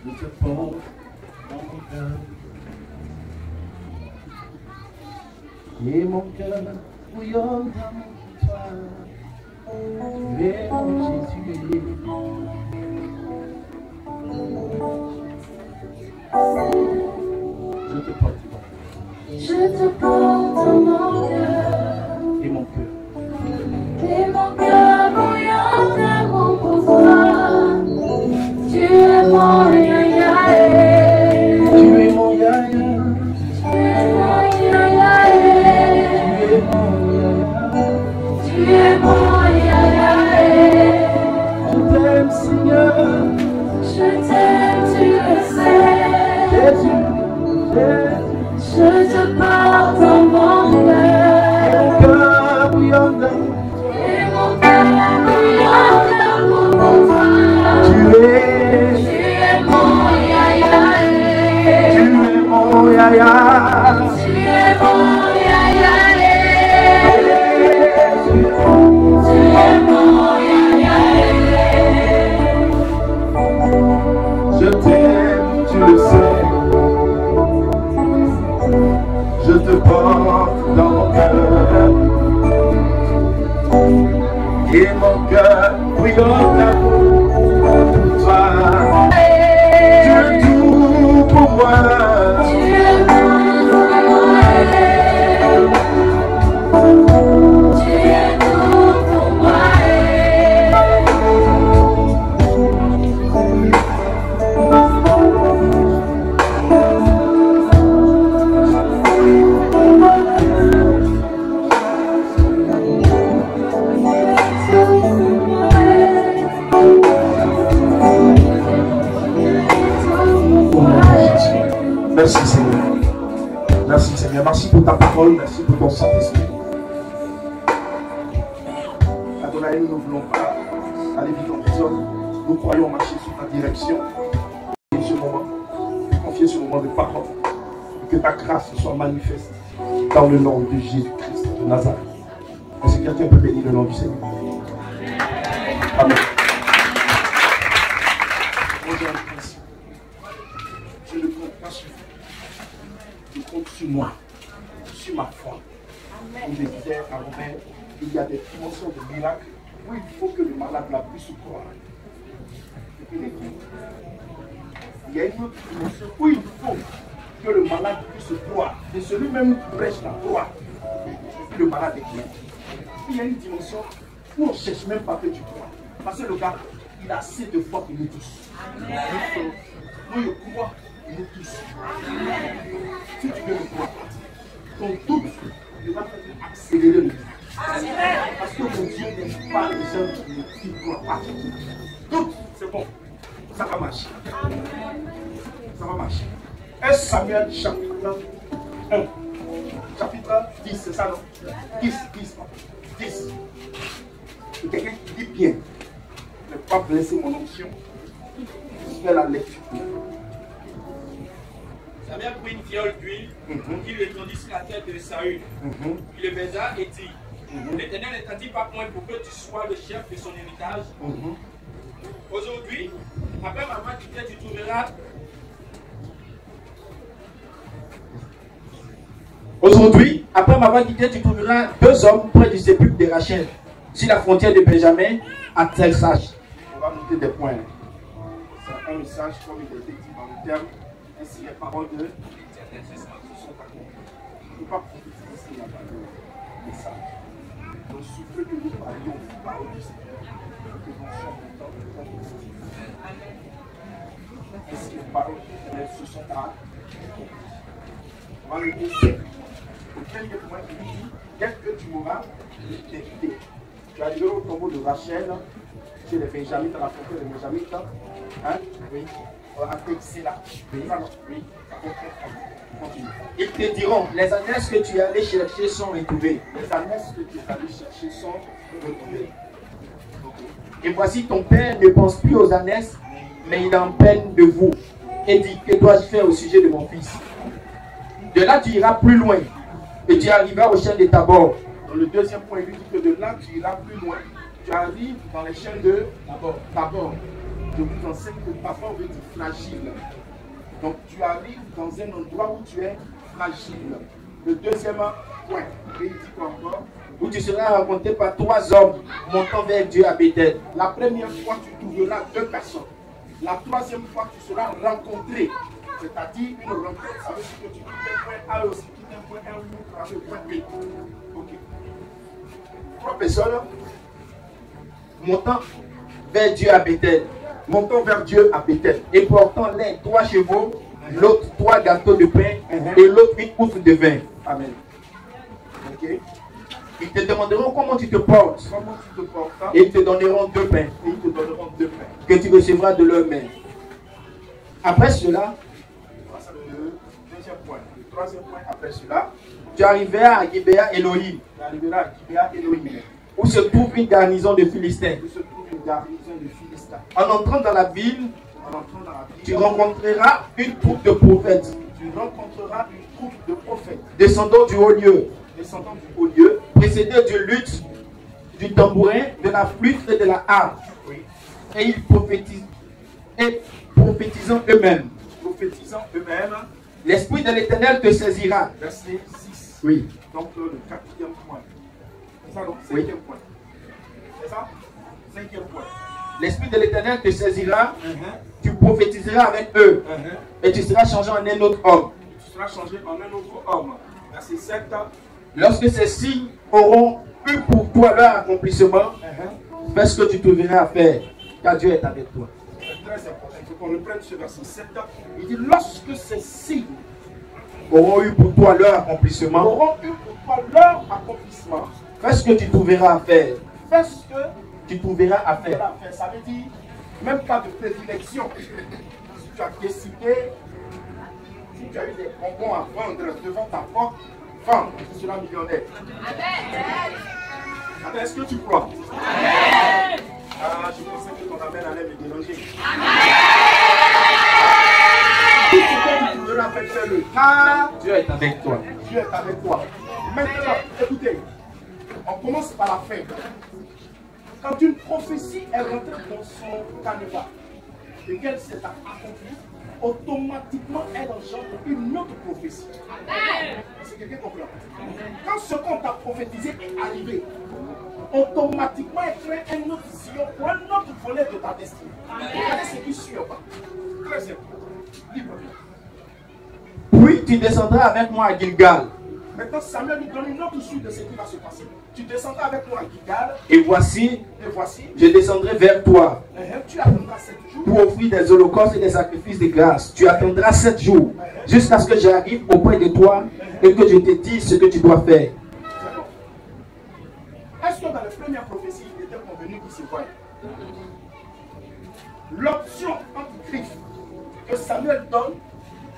je te porte dans mon cœur. Et mon cœur bouillonne dans toi. Tu es mon Jésus. Je te porte. Je te porte dans mon cœur. Et mon cœur. Et mon cœur bouillonne d'amour pour toi. Tu es mon yaya. Tu es mon yaya. Tu es mon yaya. Tu es mon yaya. Je t'aime, Seigneur. Je t'aime, tu le sais. Jésus, Jésus. Je te porte dans mon cœur. Mon cœur bouillonne d'amour. Et mon cœur bouillonne d'amour pour toi. Tu es mon yaya. Tu es mon yaya. Tu es mon yaya. Tu es mon yaya. Je t'aime, tu le sais. Je te porte dans mon cœur. Et mon cœur bouillonne d'amour pour toi. Tu es tout pour moi. Tu es tout pour moi. Tu es tout pour moi. Merci Seigneur. Merci Seigneur. Merci pour ta parole. Merci pour ton Saint-Esprit. Adonai, nous ne voulons pas aller vite en prison. Nous croyons marcher sur ta direction. Et ce moment, confier ce moment de parole. Et que ta grâce soit manifeste dans le nom de Jésus-Christ de Nazareth. Est-ce que quelqu'un peut bénir le nom du Seigneur? Amen. Moi j'ai un principe. Je ne compte pas sur vous. Je compte sur moi, sur ma foi. Comme je disais à Robert, il y a des dimensions de miracles où il faut que le malade la puisse croire. Il y a une autre dimension où il faut que le malade puisse croire. Et celui-même qui prêche la foi, le malade est clair. Il y a une dimension où on ne cherche même pas que tu crois. Parce que le gars, il a assez de foi pour nous tous. Moi, je crois. Nous tous. Si tu veux le croire, ton doute ne va pas accélérer le doute. Parce que mon Dieu n'est pas les gens qui ne croient pas. Doute, c'est bon. Ça va marcher. Ça va marcher. 1 Samuel chapitre 1. Chapitre 10, c'est ça non? 10. Et quelqu'un qui dit bien. Ne pas blesser mon onction. Fais la lecture. Il avait pris une fiole d'huile qui lui étendit sur la tête de Saül. Il le baisa et dit, l'Éternel ne t'a dit pas point pour que tu sois le chef de son héritage. Aujourd'hui, après ma mort tu trouveras. Aujourd'hui, après m'avoir quitté, tu trouveras 2 hommes près du sépulcre de Rachel, sur la frontière de Benjamin, à Tersach. On va noter des points. C'est un message comme il a été dit dans le terme. Ainsi, les paroles de l'Éternel se sont accomplies. On ne peut pas prophétiser s'il n'y a pas de message. Donc, souffle que nous parlions, parole du Seigneur, que nous sommes contents de prophétiser. Ainsi, les paroles de l'Éternel se sont accomplies. On va le dire. Auquel il y a pour moi qui dit, dès que tu mourras, l'éternité. Tu es arrivé au tombeau de Rachel, chez les Benjamites, à la frontière des Benjamites. Hein? Oui. C'est là. Oui. Oui. Continue. Ils te diront, les annexes que tu es allé chercher sont retrouvées. Les annexes que tu es allé chercher sont retrouvées. Et voici ton père ne pense plus aux annexes, mais il est en peine de vous. Et dit, que dois-je faire au sujet de mon fils? De là, tu iras plus loin. Et tu arriveras au chêne de Tabor. Dans le deuxième point, il dit que de là, tu iras plus loin. Tu arrives dans les chaînes de Tabor. je vous enseigne que papa veut dire fragile. Donc tu arrives dans un endroit où tu es fragile. Le deuxième point, et il dit quoi encore? Où tu seras rencontré par 3 hommes montant vers Dieu à Bethel. La première fois, tu trouveras 2 personnes. La troisième fois, tu seras rencontré. C'est-à-dire une rencontre, ça veut dire que tu quittes un point A aussi, quittes un point A ou un point B. Ok. 3 personnes Montant vers Dieu à Bethel. montant vers Dieu à Bethel. Et portant l'un 3 chevaux, l'autre 3 gâteaux de pain et l'autre une outre de vin. Amen. Ok. Ils te demanderont comment tu te portes. Comment tu te portes? Et ils te donneront 2 pains Et ils te donneront 2 pains. que tu recevras de leurs mains. Après cela, C'est le deuxième point. Le troisième point, après cela, tu arriveras à Gibéa Elohim, tu arriveras à Gibéa Elohim, où se trouve une garnison de Philistins. où se trouve une garnison de Philistins. En entrant dans la ville, En entrant dans la ville, tu rencontreras une troupe de prophètes tu rencontreras une troupe de prophètes descendant du haut lieu, descendant du haut lieu, précédés du luth, du tambourin, de la flûte et de la harpe. oui, Et ils prophétisent, et prophétisant eux-mêmes. prophétisant eux-mêmes. L'Esprit de l'Éternel te saisira. Verset 6. Oui. Donc le quatrième point. C'est ça, donc Oui. cinquième point. C'est ça? Cinquième point. L'Esprit de l'Éternel te saisira, tu prophétiseras avec eux, et tu seras changé en un autre homme. Tu seras changé en un autre homme. Verset 7. Lorsque ces signes auront eu pour toi leur accomplissement, fais ce que tu trouveras à faire, car Dieu est avec toi. C'est très important. Il faut qu'on reprenne ce verset 7. Il dit lorsque ces signes Auront eu pour toi leur accomplissement, auront eu pour toi leur accomplissement, fais ce que tu trouveras à faire. fais ce que Tu trouveras à tu faire. vas faire. Ça veut dire, même pas de prédilection. Si tu as décidé, si tu as eu des bonbons à vendre devant ta porte, vends, tu seras millionnaire. Amen. Est-ce que tu crois? Amen. Ah, je pensais que ton amen allait me déranger. Tout ce que tu trouveras, fais-le. Car Dieu est avec toi. Dieu est avec toi. Maintenant, écoutez, on commence par la fin. Quand une prophétie est rentrée dans son canevas et qu'elle s'est accomplie, automatiquement elle engendre une autre prophétie. Est-ce que quelqu'un comprend? Quand ce qu'on t'a prophétisé est arrivé, automatiquement elle crée un autre sillon pour un autre volet de ta destinée. Regardez ce qui suit. Très simple. Libre. Puis tu descendras avec moi à Gilgal. Maintenant, Samuel nous donne une autre suite de ce qui va se passer. Tu descendras avec moi à Gilgal, Et voici, et voici, je descendrai vers toi tu attendras 7 jours. pour offrir des holocaustes et des sacrifices de grâce. Tu attendras 7 jours jusqu'à ce que j'arrive auprès de toi et que je te dise ce que tu dois faire. C'est bon. Est-ce que dans les premières prophéties, il était convenu qu'il se voie? L'option entre Christ que Samuel donne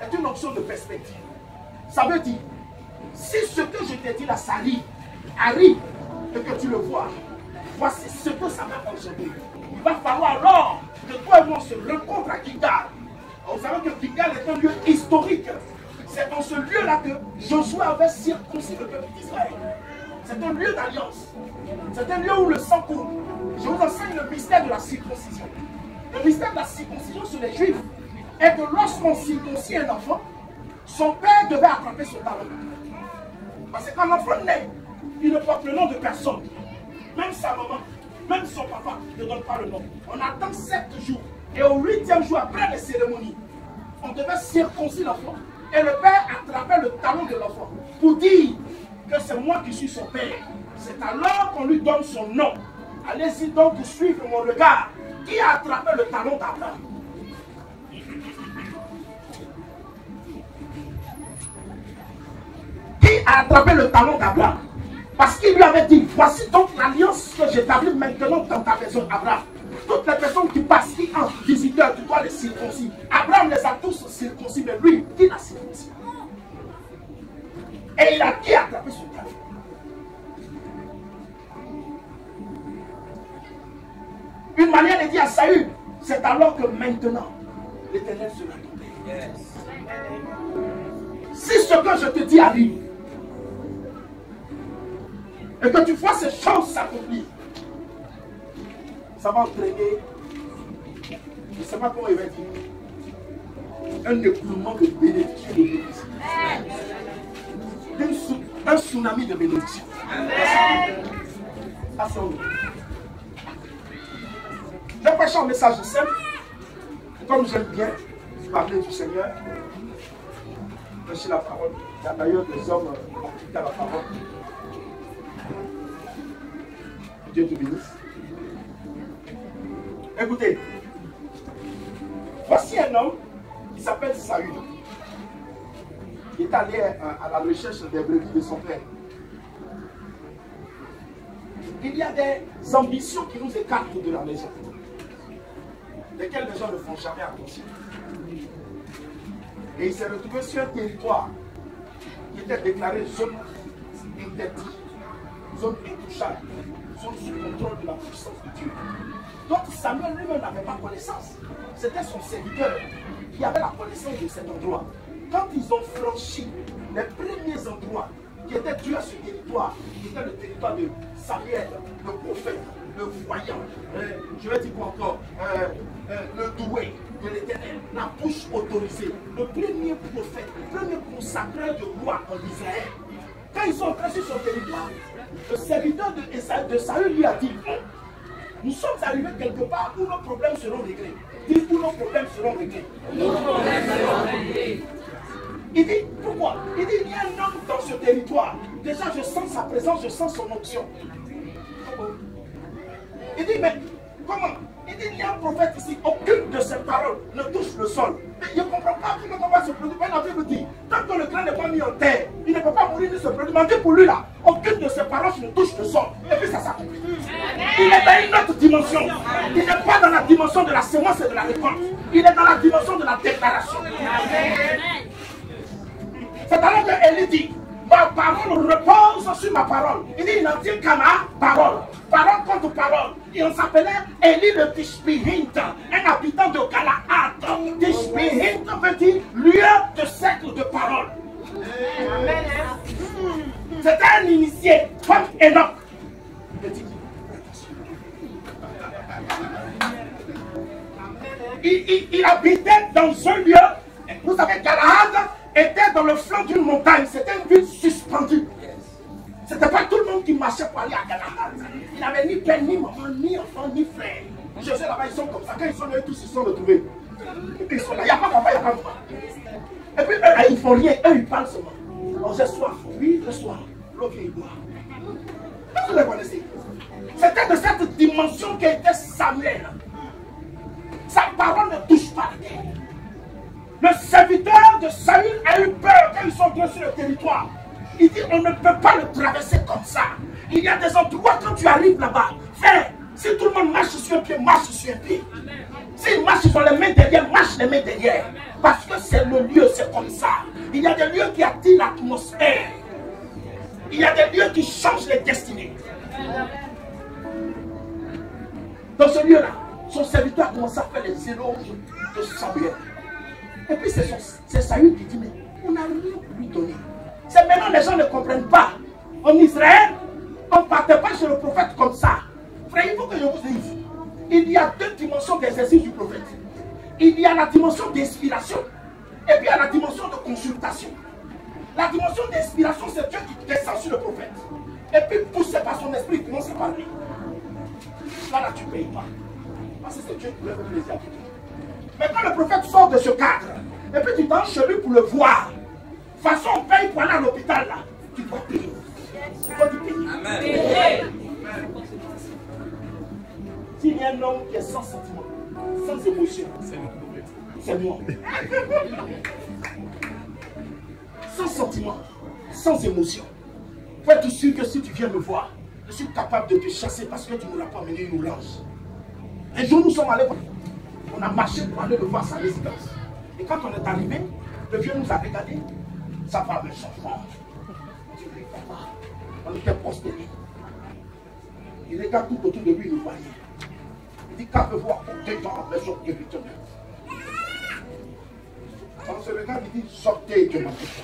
est une option de perspective. Ça veut dire, si ce que je t'ai dit là, ça arrive et que tu le vois, voici ce que ça va engendrer. Il va falloir alors que toi et moi se rencontrent à Gilgal. Vous savez que Gilgal est un lieu historique. C'est dans ce lieu-là que Josué avait circoncis le peuple d'Israël. C'est un lieu d'alliance. C'est un lieu où le sang coule. Je vous enseigne le mystère de la circoncision. Le mystère de la circoncision sur les Juifs est que lorsqu'on circoncie un enfant, son père devait attraper son talon. Parce que quand l'enfant naît, il ne porte le nom de personne. Même sa maman, même son papa ne donne pas le nom. On attend 7 jours. Et au 8e jour, après les cérémonies, on devait circoncire l'enfant. Et le père attrapait le talon de l'enfant pour dire que c'est moi qui suis son père. C'est alors qu'on lui donne son nom. Allez-y donc pour suivre mon regard. Qui a attrapé le talon d'Abraham? Qui a attrapé le talon d'Abraham? Parce qu'il lui avait dit, voici donc l'alliance que j'établis maintenant dans ta maison, Abraham. Toutes les personnes qui passent, qui entrent, visiteurs, tu dois les circoncis. Abraham les a tous circoncis, mais lui, qui l'a circoncis? Et il a qui a attrapé son talon? Une manière de dire à Saül, c'est alors que maintenant, l'Éternel sera tombé. Si ce que je te dis arrive, et que tu vois ces choses s'accomplir, ça va entraîner Je ne sais pas comment il va dire. Un écoulement de bénédiction de l'église. Un tsunami de bénédiction. Asseyons-nous. Je vais prêcher un message simple. Comme j'aime bien parler du Seigneur, prêcher la parole. Il y a d'ailleurs des hommes qui ont la parole. Dieu te bénisse. Écoutez, voici un homme qui s'appelle Saül. Il est allé à la recherche des brebis de son père. Il y a des ambitions qui nous écartent de la maison, desquelles les gens ne font jamais attention. Et il s'est retrouvé sur un territoire qui était déclaré zone interdite, zone intouchable, zone sous contrôle de la puissance de Dieu. Donc Samuel lui-même n'avait pas connaissance. C'était son serviteur qui avait la connaissance de cet endroit. Quand ils ont franchi les premiers endroits qui étaient dus à ce territoire, qui était le territoire de Samuel, le prophète, le voyant, je vais dire quoi encore, le doué de l'Éternel, la bouche autorisée, le premier prophète, le premier consacré de roi en Israël. Quand ils sont entrés sur son territoire, le serviteur de Saül lui a dit: nous sommes arrivés quelque part où nos problèmes seront réglés. Dites où nos problèmes seront réglés. Nos problèmes seront réglés. Il dit, pourquoi? Il dit, il y a un homme dans ce territoire. Déjà, je sens sa présence, je sens son onction. Il dit, mais comment? Il dit, il y a un prophète ici, aucune de ses paroles ne touche le sol. Mais je ne comprends pas comment va se produire. Mais la Bible dit, tant que le grain n'est pas mis en terre, il ne peut pas mourir ni se produire. Mais pour lui là, aucune de ses paroles ne touche le sol. Et puis ça s'accomplit. Il est dans une autre dimension. Il n'est pas dans la dimension de la semence et de la récolte. Il est dans la dimension de la déclaration. C'est alors que Élie dit, ma parole repose sur ma parole. Il dit, il n'en tient qu'à ma parole. Parole contre parole. Et on s'appelait Élie le Tishbihint, un habitant de Galaad. Tishbihint veut dire lieu de cercle de parole. C'était un initié, comme Enoch. Il habitait dans un lieu, vous savez, Galaad était dans le flanc d'une montagne, c'était une ville suspendue. C'était pas tout le monde qui marchait pour aller à Galaad. Il n'avait ni père, ni maman, ni enfant, ni frère. Je sais là-bas, ils sont comme ça. Quand ils sont là, tous ils sont retrouvés. Et puis ils sont là, il n'y a pas papa, il n'y a pas maman. Et puis eux, ils ne font rien, eux, ils parlent seulement. On j'ai soif, oui, le soir, l'autre il boit. Vous les connaissez. C'était de cette dimension qu'était Samuel. Sa parole ne touche pas la terre. Le serviteur de Saül a eu peur quand ils sont venus sur le territoire. Il dit, on ne peut pas le traverser comme ça. Il y a des endroits quand tu arrives là-bas. Frère, si tout le monde marche sur un pied, marche sur un pied. S'ils marchent sur les mains derrière, marche les mains derrière. Parce que c'est le lieu, c'est comme ça. Il y a des lieux qui attirent l'atmosphère. Il y a des lieux qui changent les destinées. Dans ce lieu-là, son serviteur a commencé à faire les éloges de Samuel. Et puis c'est Saül qui dit, mais on n'a rien pour lui donner. C'est maintenant les gens ne comprennent pas. En Israël, on ne partait pas chez le prophète comme ça. Frère, il faut que je vous dise, il y a deux dimensions d'exercice du prophète. Il y a la dimension d'inspiration et puis il y a la dimension de consultation. La dimension d'inspiration, c'est Dieu qui descend sur le prophète. Et puis poussé par son esprit, il commence à parler. Là, tu ne payes pas. Parce que c'est Dieu qui voulait faire plaisir à tout. Mais quand le prophète sort de ce cadre, et puis tu t'en chez lui pour le voir, de toute façon, on paye pour aller à l'hôpital là, tu dois payer. Tu dois te payer. Amen. S'il y a un homme qui est sans sentiment, sans émotion, c'est moi. Sans sentiment, sans émotion. Faut être sûr que si tu viens me voir, je suis capable de te chasser parce que tu ne l'as pas amené une orange. Un jour, nous sommes allés, on a marché pour aller le voir sa résidence. Et quand on est arrivé, le vieux nous a regardé. Ça va, mes enfants. On dit, oui, papa, on était prospérés. Il regarde tout autour de lui, il ne voit rien. Il dit, qu'avez-vous apporté dans la maison de l'Éternel? On se regarde, il dit, sortez de ma maison.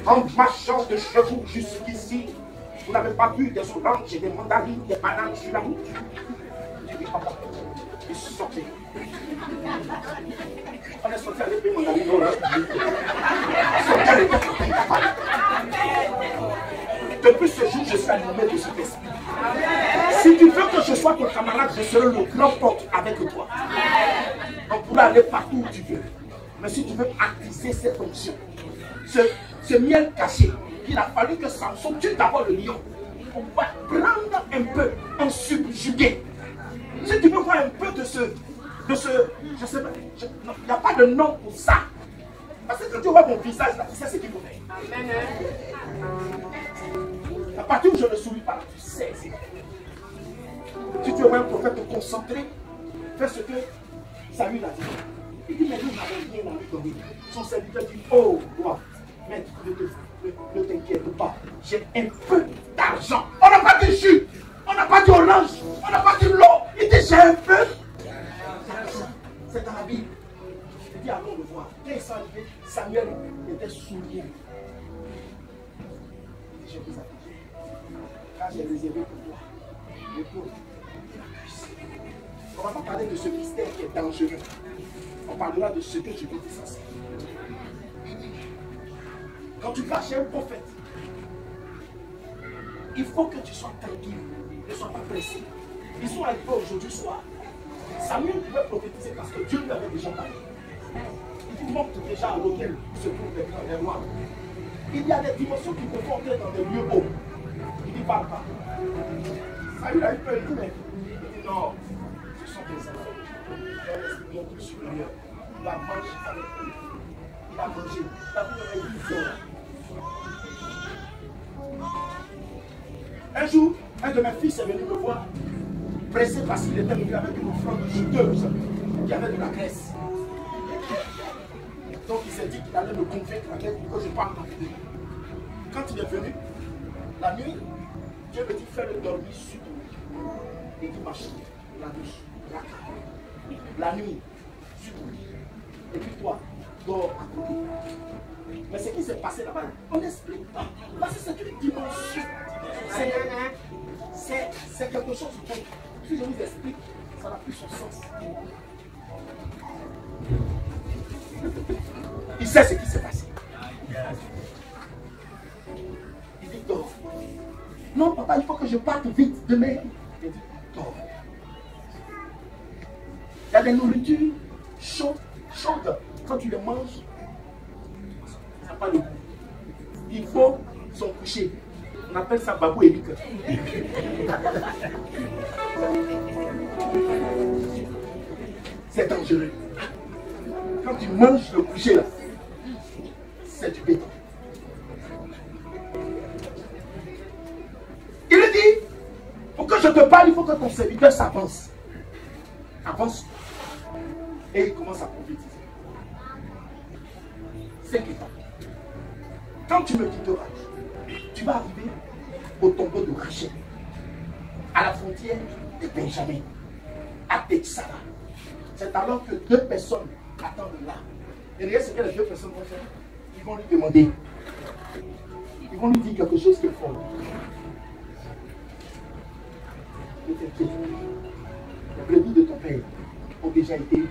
En marchant de chez vous jusqu'ici, vous n'avez pas vu des oranges et des mandarines, des bananes sur la route? Je dis, papa, sorti. On est sorti avec mon ami. Depuis ce jour, je suis animé de cet esprit. Si tu veux que je sois ton camarade, je serai le grand porte avec toi. On pourra aller partout où tu veux. Mais si tu veux activer cette fonction, ce miel caché, il a fallu que Samson tue d'abord le lion. On va prendre un peu, en subjuguer. Si tu veux voir un peu de ce je sais pas, il n'y a pas de nom pour ça. Parce que quand tu vois mon visage là, tu sais ce qu'il faut faire. À partir où je ne souris pas, tu sais. Si tu veux un prophète te concentrer, fais ce que Samuel a dit. Il dit, mais nous n'avons rien à lui donner. Son serviteur dit, oh, roi, maître, ne t'inquiète pas, j'ai un peu d'argent. On n'a pas dit jus, on n'a pas dit orange, on n'a pas dit l'eau. Il dit, j'ai un peu d'argent. C'est dans la Bible. Il dit, allons le voir. Quand ils sont arrivés, Samuel était souillé. Je vous appelle. Car j'ai réservé pour toi le pot et la cuisse. On ne va pas parler de ce mystère qui est dangereux. On parlera de ce que je veux dire. Quand tu vas chez un prophète, il faut que tu sois tranquille, ne sois pas pressé. Ils sont arrivés aujourd'hui soir. Samuel pouvait prophétiser parce que Dieu lui avait déjà parlé. Il montre déjà à l'auquel se trouvent les rois. Il y a des dimensions qui peuvent entrer dans des lieux hauts. Il dit, parle pas. Samuel a eu peur, il dit, mais il dit, non, ce sont des enfants. Ils ont l'esprit supérieur. Il va manger avec eux. Il a mangé. Il a vu le réveil. Un jour, un de mes fils est venu me voir, pressé parce qu'il était venu avec une offrande juteuse qui avait de la graisse. Donc il s'est dit qu'il allait me convaincre avec pour que je parle dans l'idée. Quand il est venu, la nuit, Dieu me dit fais-le dormir sur ton lit. Il dit ma chérie, la nuit, la nuit, sur ton lit. Et puis toi, dors à côté. Mais ce qui s'est passé là-bas, on n'explique pas. Parce que c'est une dimension. C'est quelque chose d'autre. Si je vous explique, ça n'a plus son sens. Il sait ce qui s'est passé. Il dit dors. Non, papa, il faut que je parte vite demain. Il dit dors. Il y a des nourritures chaudes. Quand tu les manges, ça n'a pas le goût. Il faut son coucher. On appelle ça babou et liqueur. C'est dangereux. Quand tu manges le coucher là, c'est du béton. Il lui dit, pour que je te parle, il faut que ton serviteur s'avance. Avance. Et il commence à prophétiser. C'est inquiétant. Quand tu me quitteras, tu vas arriver au tombeau de Rachel, à la frontière de Benjamin, à Texara. C'est alors que deux personnes attendent là. Et regarde ce que les deux personnes vont faire. Ils vont lui demander. Ils vont lui dire quelque chose qui est fort. Ne t'inquiète. Les brebis de ton père ont déjà été.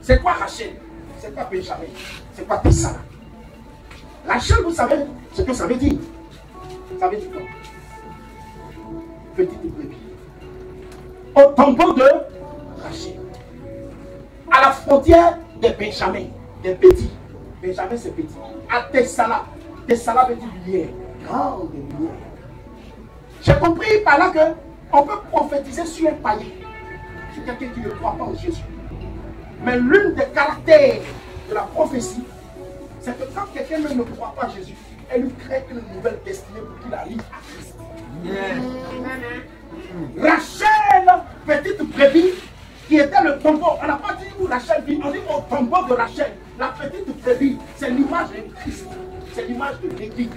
C'est quoi Rachel? C'est quoi Benjamin? C'est quoi Texara? Rachel, vous savez ce que ça veut dire? Ça veut dire quoi? Petite brebis. Au tombeau de Rachel. À la frontière de Benjamin, des petits. Benjamin, c'est petit. À Tessala. Tessala veut dire lumière. Grande lumière. J'ai compris par là qu'on peut prophétiser sur un païen, sur quelqu'un qui ne croit pas en Jésus. Mais l'une des caractères de la prophétie, c'est que quand quelqu'un ne croit pas en Jésus, elle lui crée une nouvelle destinée pour qu'il arrive à Christ. Rachel, petite brebis, qui était le tombeau. On n'a pas dit où Rachel vit, on dit au tombeau de Rachel. La petite brebis, c'est l'image de Christ, c'est l'image de l'Église.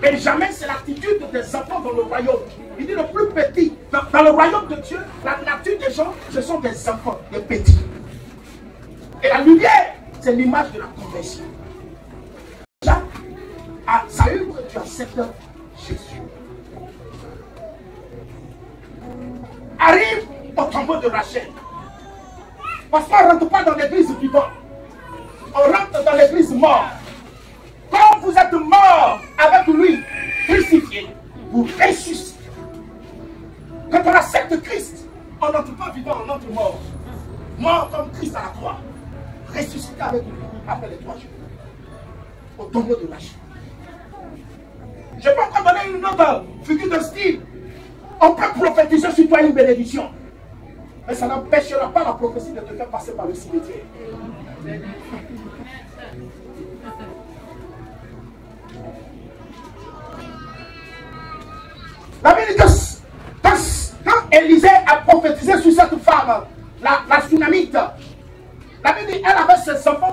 Benjamin, c'est l'attitude des enfants dans le royaume. Il dit le plus petit. Dans le royaume de Dieu, la nature des gens, ce sont des enfants, des petits. Et la lumière, c'est l'image de la conversion. Là, à Saül, tu acceptes Jésus. tombeau de Rachel. Parce qu'on ne rentre pas dans l'église vivante. On rentre dans l'église mort. Quand vous êtes mort avec lui, crucifié, vous ressuscitez. Quand on accepte Christ, on n'entre pas vivant, on entre mort. Mort comme Christ à la croix. Ressuscité avec lui après les 3 jours. Au tombeau de Rachel. Je peux encore donner une autre figure de style. On peut prophétiser sur toi une bénédiction. Mais ça n'empêchera pas la prophétie de te faire passer par le cimetière. La Bible dit que quand Élisée a prophétisé sur cette femme, la Sunamite, la Bible dit qu'elle avait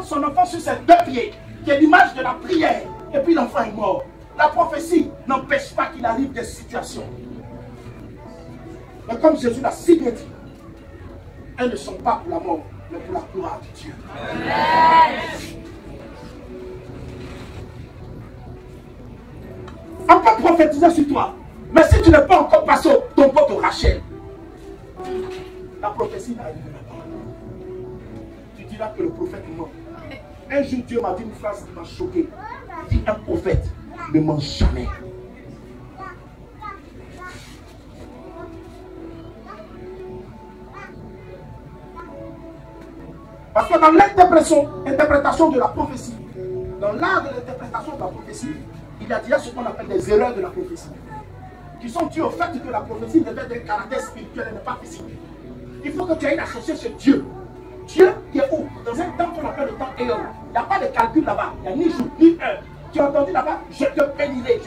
son enfant sur ses 2 pieds, qui est l'image de la prière, et puis l'enfant est mort. La prophétie n'empêche pas qu'il arrive des situations. Mais comme Jésus l'a si bien dit, elles ne sont pas pour la mort, mais pour la gloire de Dieu. On peut prophétiser sur toi, mais si tu n'es pas encore passé au tombeau de Rachel, la prophétie n'arrivera pas. Tu diras que le prophète ment. Un jour, Dieu m'a dit une phrase qui m'a choqué. Il dit, un prophète ne ment jamais. Parce que dans l'interprétation de la prophétie, dans l'art de l'interprétation de la prophétie, il y a déjà ce qu'on appelle des erreurs de la prophétie, qui sont dues au fait que la prophétie devait d'un caractère spirituel et non pas physique. Il faut que tu ailles la chercher chez Dieu. Dieu qui est où? Dans un temps qu'on appelle le temps Éon. Il n'y a pas de calcul là-bas. Il n'y a ni jour, ni heure. Tu as entendu là-bas? Je te bénirai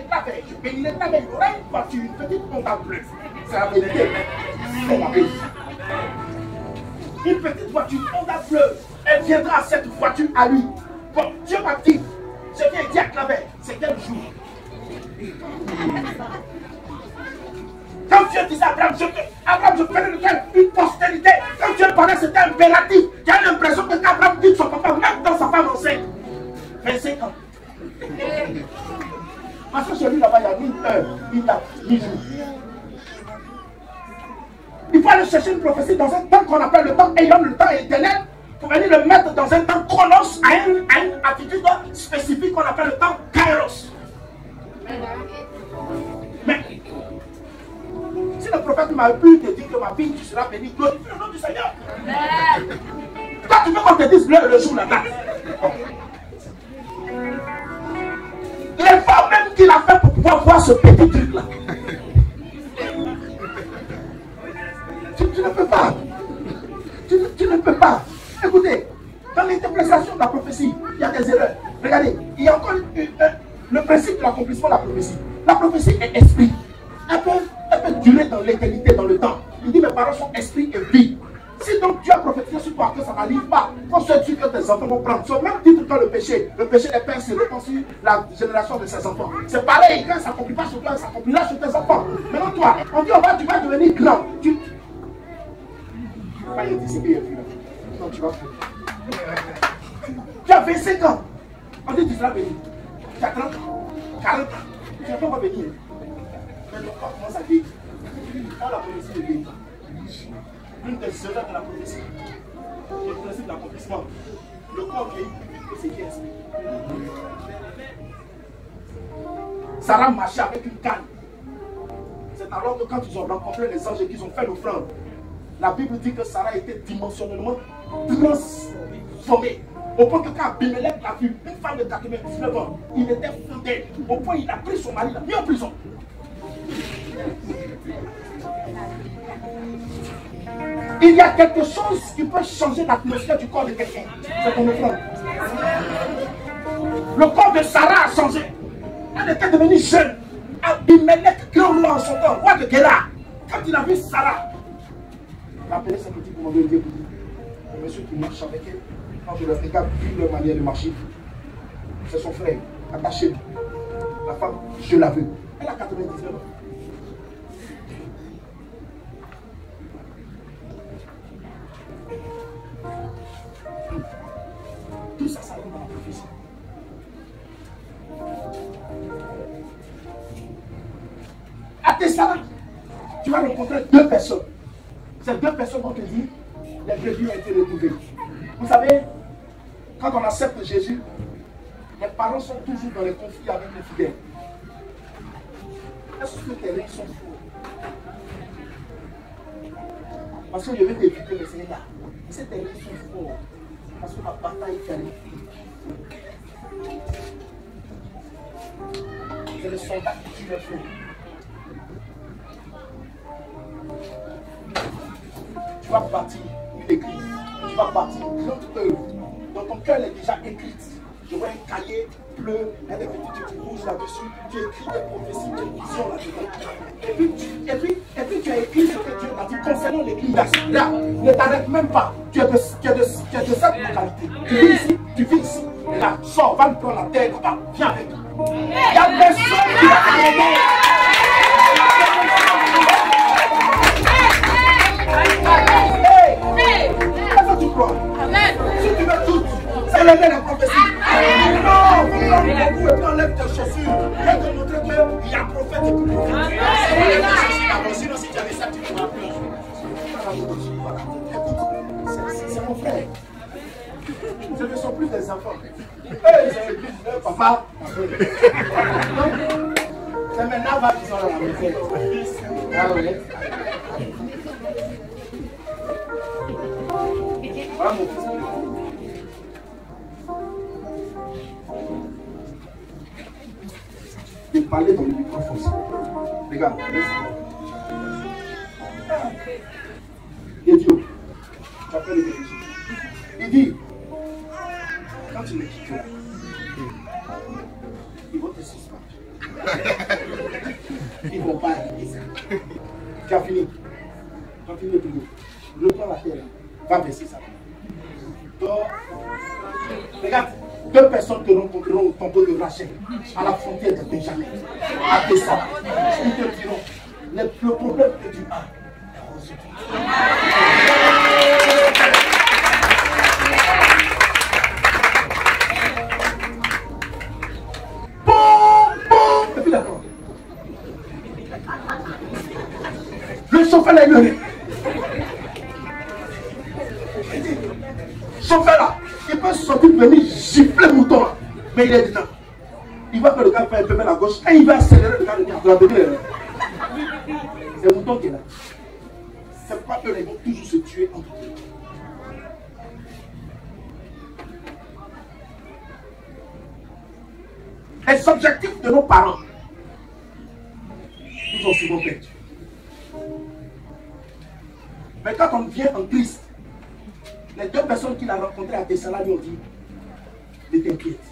ta veille, je bénirai ta veille. Il y aura une voiture, une petite montagne bleue. C'est la vérité. C'est la vérité. Une petite voiture Honda bleue, elle viendra à cette voiture à lui. Bon, Dieu m'a dit, je viens dire à Claver, c'est quel jour? Quand Dieu disait à Abraham, je ferai de toi une postérité. Quand Dieu parlait, c'était impératif. Tu as l'impression que quand Abraham dit son papa, même dans sa femme enceinte, 25 ans. Parce que chez lui là-bas, il y a ni heure, ni date, ni jour. Il faut aller chercher une prophétie dans un temps qu'on appelle le temps Éon, le temps éternel, pour venir le mettre dans un temps chronos, à une attitude spécifique qu'on appelle le temps kairos. Mais si le prophète m'avait pu te dire que ma vie, tu seras béni, glorifie le nom du Seigneur. Toi, tu veux qu'on te dise le jour, la date. L'effort même qu'il a fait pour pouvoir voir ce petit truc-là. Tu ne peux pas. Tu ne peux pas. Écoutez, dans l'interprétation de la prophétie, il y a des erreurs. Regardez, il y a encore le principe de l'accomplissement de la prophétie. La prophétie est esprit. Elle peut durer dans l'éternité, dans le temps. Il dit mes paroles sont esprit et vie. Si donc Dieu a prophétisé sur toi que ça n'arrive pas, faut se dire que tes enfants vont prendre. Sur le même titre que le péché des pères se répand sur la génération de ses enfants. C'est pareil, quand ça ne s'accomplit pas sur toi, ça s'accomplira sur tes enfants. Maintenant toi, on dit tu vas devenir grand. Non, tu vas faire. Tu as 25 ans. On dit tu seras béni. Tu as 30 ans, 40 ans. Tu n'as pas venir. Mais le corps commence à vieillir. Quand la prophétie est vieillie, l'une des erreurs de la prophétie, le principe de l'accomplissement, le corps vieillit et c'est qui est esprit. Sarah marchait avec une canne. C'est alors que quand ils ont rencontré les anges et qu'ils ont fait l'offrande, la Bible dit que Sarah était dimensionnellement transformée. Au point que quand Abimelech l'a vu, une femme de 99 ans, il était fondé. Au point il a pris son mari, il l'a mis en prison. Il y a quelque chose qui peut changer l'atmosphère du corps de quelqu'un. C'est ton offrande. Le corps de Sarah a changé. Elle était devenue jeune. Abimelech, grand roi en son temps, roi de Guéra. Quand il a vu Sarah, il a appelé sa petite pour demander Dieu. Le monsieur qui marche avec elle, quand je le regarde, vu leur manière de marcher, c'est son frère, attaché. La femme, je la veux. Elle a 99 ans. Tout ça, ça rentre dans la prophétie. À tes salades, tu vas rencontrer deux personnes. Ces deux personnes vont te dire, les brebis ont été retrouvées. Vous savez, quand on accepte Jésus, les parents sont toujours dans les conflits avec les fidèles. Est-ce que tes reins sont fous? Parce que je vais t'éviter, mais c'est là. C'est tes reins sont forts. Parce que la bataille est finie. C'est le soldat qui tue le feu. Tu vas bâtir une église. Tu vas bâtir une autre œuvre. Dans ton cœur, elle est déjà écrite. Je vois un cahier bleu, il y a des petits trucs rouges là-dessus. Tu écris des prophéties, des visions là-dedans. Et puis tu as écrit ce que Dieu a dit concernant l'église. Là, ne t'arrête même pas. Tu es de cette localité. Tu vis ici. Et là, sors, va me prendre la terre là-bas. Viens avec nous. Il y a personne qui va t'aider. Qu'est-ce que tu crois? Si tu veux tout, c'est lever la prophétie. Non, vous prenez beaucoup et puis enlève tes chaussures. Et te montrer qu'il y a prophète et plus prophète. Sinon, si tu avais ça, tu ne pourras plus. Écoute, c'est mon frère. Ce ne sont plus des enfants. Eux, ils ont écrit leur papa. C'est maintenant qu'ils sont dans la maison. Ah ouais. Voilà mon fils. De parler dans le microphone. Regarde. Il dit, tu appelles le Jésus. Il dit, quand tu me quittes, ils vont te suspendre. Ils vont pas arrêter ça. Tu as fini. Tu as fini de prier. Reprends la terre. Va verser ça. Donc, regarde, deux personnes te rencontreront au tombeau de Rachel, à la frontière de Benjamin, à Tessa. Ils te diront, le problème que tu as. Et puis d'accord. Le chauffeur l'a ignoré. Chauffeur là, il peut sortir venir gifler le mouton là, mais il est dedans. Il va que le gars fait un peu à gauche et il va accélérer le gars de la demi-heure. C'est le mouton qui est là. C'est pourquoi eux, ils vont toujours se tuer entre eux. Les objectifs de nos parents nous ont souvent perdus. Mais quand on vient en Christ, les deux personnes qu'il a rencontrées à Thessalonique lui ont dit, ne t'inquiète,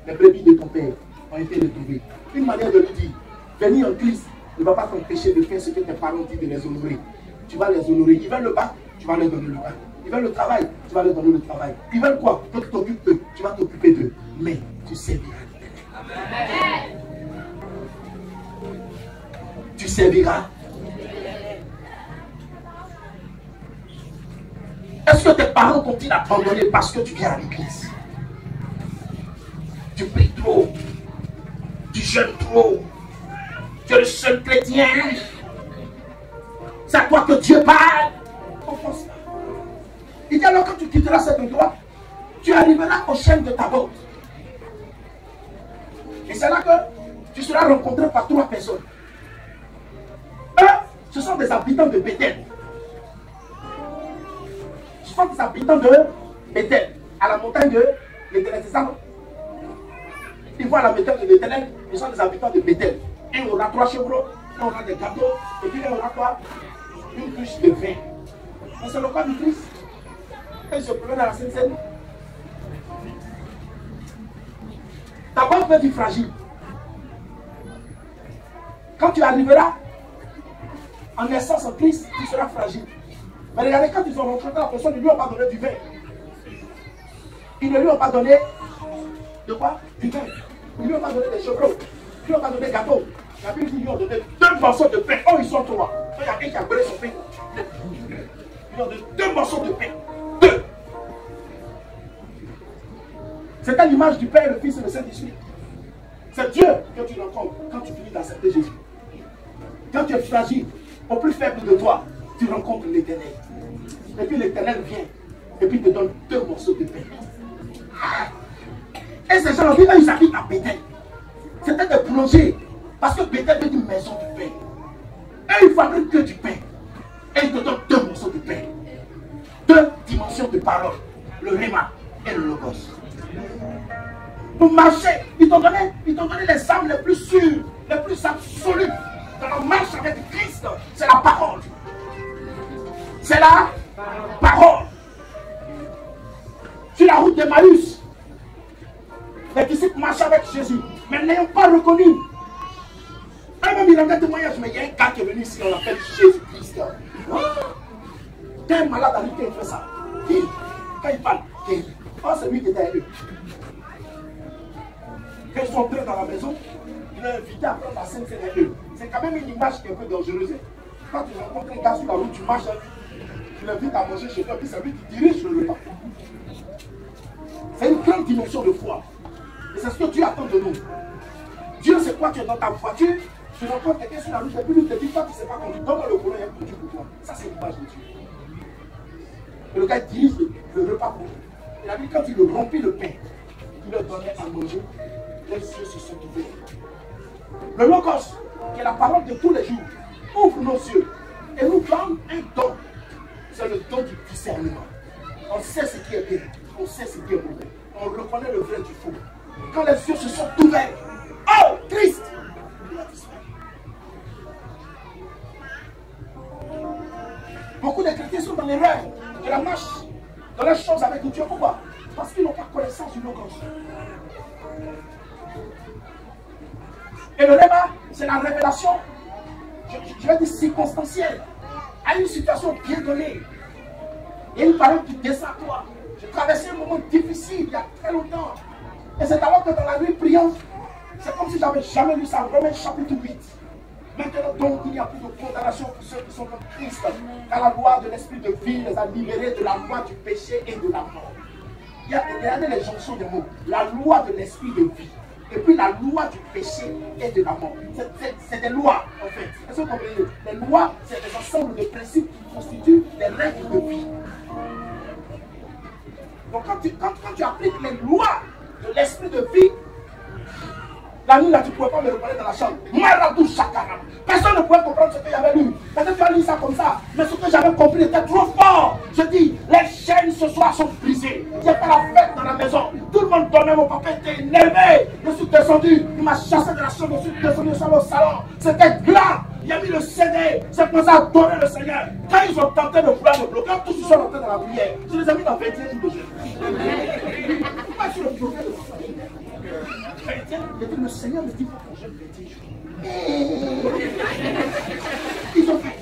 les brebis de ton père ont été retrouvées. Une manière de lui dire, venir en Christ ne va pas t'empêcher de faire ce que tes parents disent de les honorer. Tu vas les honorer. Ils veulent le bac, tu vas leur donner le bac. Ils veulent le travail, tu vas leur donner le travail. Ils veulent quoi? Que tu t'occupes d'eux, tu vas t'occuper d'eux. Mais tu serviras. Tu serviras. Est-ce que tes parents t'ont-ils abandonné parce que tu viens à l'église? Tu pries trop, tu jeûnes trop, tu es le seul chrétien. C'est à toi que Dieu parle. On pense pas. Il dit alors quand tu quitteras cet endroit, tu arriveras au chêne de ta botte. Et c'est là que tu seras rencontré par trois personnes. Eux, ce sont des habitants de Bethel. Ce sont des habitants de Bethel, à la montagne de l'Éternel. C'est ça, non? Ils voient la montagne de l'Éternel, ils sont des habitants de Bethel. Un aura 3 chevreaux, un aura des gâteaux, et puis un aura quoi? Une cruche de vin. Mais c'est le cas du Christ. Et se promène à la Sainte-Seine. Ta banque peut être fragile. Quand tu arriveras en naissance en Christ, tu seras fragile. Mais regardez, quand ils ont rencontré la personne, ils ne lui ont pas donné du vin. Ils ne lui ont pas donné de quoi? Du vin. Ils ne lui ont pas donné des chevreaux. Ils ne lui ont pas donné des gâteaux. La Bible dit qu'ils lui ont donné 2 morceaux de pain. Oh, ils sont 3. Il y a un qui a brûlé son pain. Ils lui ont donné 2 morceaux de pain. 2. C'est à l'image du Père, le Fils et le Saint-Esprit. C'est Dieu que tu rencontres quand tu finis d'accepter Jésus. Quand tu es fragile, au plus faible de toi, tu rencontres l'Éternel. Et puis l'Éternel vient et puis te donne 2 morceaux de pain. Et ces gens-là, ils habitent à Bethel. C'était des plongées. Parce que Bethel veut dire maison du pain. Et ils fabriquent que du pain. Et ils te donnent 2 morceaux de pain. 2 dimensions de parole. Le Réma et le Logos. Pour marcher, ils t'ont donné les armes les plus sûres, les plus absolues. Dans la marche avec Christ, c'est la parole. C'est la parole. Sur la route d'Emmaüs, les disciples marchaient avec Jésus, mais n'ayant pas reconnu. Même il rendait témoignage, mais il y a un gars qui est venu ici, on l'appelle Jésus-Christ. Quand un malade arrive, il fait ça. Quand il parle, oh, c'est lui qui était avec eux. Quand ils sont entrés dans la maison, il a invité à prendre la scène avec eux. C'est quand même une image qui est un peu dangereuse. Quand tu rencontres un gars sur la route, tu marches avec lui, tu l'invites à manger chez toi, puis c'est lui qui dirige le repas. C'est une grande dimension de foi. Et c'est ce que Dieu attend de nous. Dieu, c'est quoi? Tu es dans ta voiture, tu rencontres quelqu'un sur la route, et puis lui te dit, toi, tu ne sais pas conduire. Donne-moi le volant, il y a un conduit pour toi. Ça, c'est l'image de Dieu. Et le gars dirige le repas pour lui. Il a dit, quand il le remplit le pain, il leur donnait à manger, les yeux se sont ouverts. Le Logos, qui est la parole de tous les jours, ouvre nos yeux et nous donne un don. C'est le don du discernement. On sait ce qui est bien, on sait ce qui est mauvais. On reconnaît le vrai du faux. Quand les yeux se sont ouverts, oh Christ, il a disparu. Beaucoup de chrétiens sont dans l'erreur de la marche, dans les choses avec Dieu. Pourquoi? Parce qu'ils n'ont pas connaissance du Logos. Et le Réma, c'est la révélation, je vais dire circonstancielle, à une situation bien donnée. Il y a une parole qui descend à toi. J'ai traversé un moment difficile il y a très longtemps. Et c'est alors que dans la nuit priant, c'est comme si j'avais jamais lu ça. Romains chapitre 8. Maintenant donc, il n'y a plus de condamnation pour ceux qui sont en Christ. Car la loi de l'esprit de vie les a libérés de la loi du péché et de la mort. Il y a les jonctions des mots. La loi de l'esprit de vie. Et puis la loi du péché et de la mort. C'est des lois, en fait. Est-ce que vous comprenez? Les lois, c'est des ensembles de principes qui constituent des règles de vie. Donc quand tu appliques les lois de l'esprit de vie, la nuit là, tu ne pouvais pas me reconnaître dans la chambre. Maradou Chakara. Personne ne pouvait comprendre ce qu'il y avait lu. Peut-être tu as lu ça comme ça. Mais ce que j'avais compris était trop fort. Je dis, les chaînes ce soir sont brisées. J'ai fait la fête dans la maison. Tout le monde dormait, mon papa était énervé. Je suis descendu. Il m'a chassé de la chambre. Je suis descendu au salon. C'était glace. Il a mis le CD. J'ai commencé à adorer le Seigneur. Quand ils ont tenté de vouloir me bloquer, tous ils sont rentrés dans la prière. Je les ai mis dans 21 jours de jeûne. Pourquoi je suis le bloqué de ma famille? Le Seigneur me dit pour que je le dise. Ils ont fait.